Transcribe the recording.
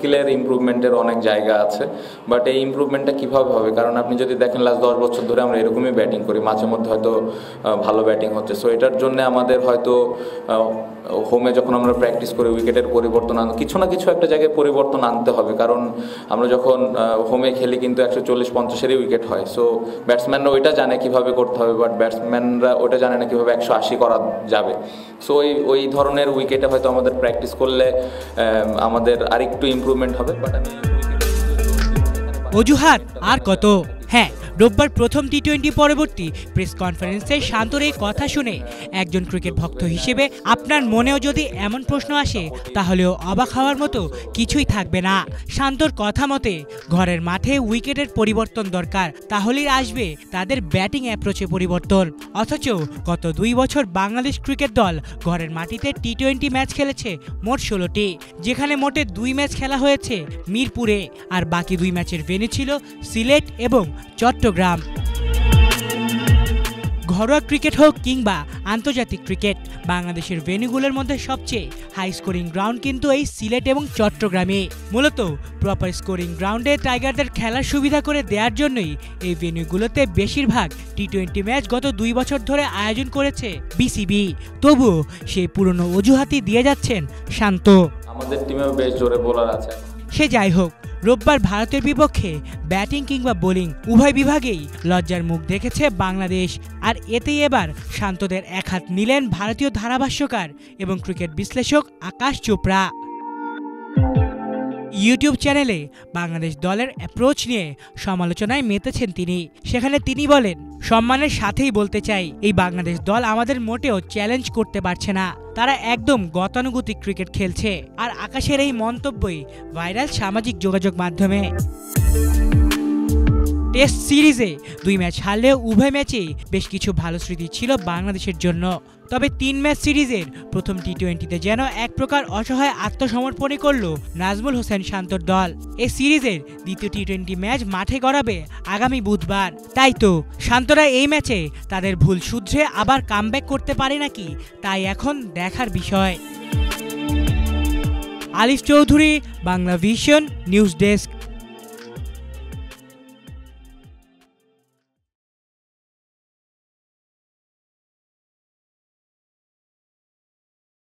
স্কিলের ইমপ্রুভমেন্টের অনেক জায়গা আছে, বাট এই ইমপ্রুভমেন্টটা কীভাবে হবে? কারণ আপনি যদি দেখেন লাস্ট 10 বছর ধরে আমরা এরকমই ব্যাটিং করি, মাঝে মধ্যে হয়তো ভালো ব্যাটিং হচ্ছে। সো এটার জন্য আমাদের হয়তো হোমে যখন আমরা প্র্যাকটিস করি উইকেটের পরিবর্তন কিছু না কিছু একটা জায়গায় পরিবর্তন আনতে হবে, কারণ আমরা যখন হোমে খেলি কিন্তু 140-50-এরই উইকেট হয়। সো ব্যাটসম্যানরা ওইটা জানে কীভাবে করতে হবে, বাট ব্যাটসম্যানরা ওটা জানে না কীভাবে 180 করা যাবে। সো ওই ধরনের উইকেটে হয়তো আমাদের প্র্যাকটিস করলে আমাদের আরেকটু ইমপ্রুভমেন্ট হবে। বাট আমি অজুহাত আর কত? হ্যাঁ, রোববার প্রথম টি-20 পরবর্তী প্রেস কনফারেন্সে শান্তর এই কথা শুনে একজন ক্রিকেট ভক্ত হিসেবে আপনার মনেও যদি এমন প্রশ্ন আসে তাহলেও অবাক হওয়ার মতো কিছুই থাকবে না। শান্তর কথা মতে ঘরের মাঠে উইকেটের পরিবর্তন দরকার, তাহলেই আসবে তাদের ব্যাটিং অ্যাপ্রোচে পরিবর্তন। অথচ গত 2 বছর বাংলাদেশ ক্রিকেট দল ঘরের মাটিতে টি-20 ম্যাচ খেলেছে মোট 16টি, যেখানে মোটে 2 ম্যাচ খেলা হয়েছে মিরপুরে, আর বাকি 2 ম্যাচের ভেন্যু ছিল সিলেট এবং চট্টগ্রাম। ঘরোয়া ক্রিকেট হোক কিংবা আন্তর্জাতিক ক্রিকেট, বাংলাদেশের ভেন্যুগুলোর মধ্যে সবচেয়ে হাই স্কোরিং গ্রাউন্ড কিন্তু এই সিলেট এবং চট্টগ্রামে। মূলত প্রপার স্কোরিং গ্রাউন্ডে টাইগারদের খেলার সুবিধা করে দেওয়ার জন্যই এই ভেন্যুগুলোতে বেশিরভাগ টি-20 ম্যাচ গত 2 বছর ধরে আয়োজন করেছে বিসিবি। তবুও সেই পুরনো অজুহাতই দিয়ে যাচ্ছেন শান্ত। আমাদের টিমেও বেশ জোরে বোলার আছে। সে যাই হোক, রোববার ভারতের বিপক্ষে ব্যাটিং কিংবা বোলিং উভয় বিভাগেই লজ্জার মুখ দেখেছে বাংলাদেশ। আর এতেই এবার শান্তদের এক হাত নিলেন ভারতীয় ধারাভাষ্যকার এবং ক্রিকেট বিশ্লেষক আকাশ চোপড়া। ইউটিউব চ্যানেলে বাংলাদেশ দলের অ্যাপ্রোচ নিয়ে সমালোচনায় মেতেছেন তিনি। সেখানে তিনি বলেন, সম্মানের সাথেই বলতে চাই, এই বাংলাদেশ দল আমাদের মোটেও চ্যালেঞ্জ করতে পারছে না, তারা একদম গতানুগতিক ক্রিকেট খেলছে। আর আকাশের এই মন্তব্যই ভাইরাল সামাজিক যোগাযোগ মাধ্যমে। টেস্ট সিরিজে 2 ম্যাচ হারলেও উভয় ম্যাচেই বেশ কিছু ভালো স্মৃতি ছিল বাংলাদেশের জন্য। তবে 3 ম্যাচ সিরিজের প্রথম টি-20তে যেন এক প্রকার অসহায় আত্মসমর্পণই করল নাজমুল হোসেন শান্তর দল। এই সিরিজের দ্বিতীয় টি-20 ম্যাচ মাঠে গড়াবে আগামী বুধবার। তাই তো শান্তরা এই ম্যাচে তাদের ভুল শুধরে আবার কামব্যাক করতে পারে নাকি, তাই এখন দেখার বিষয়। আলিফ Chowdhury, Bangla vision news desk.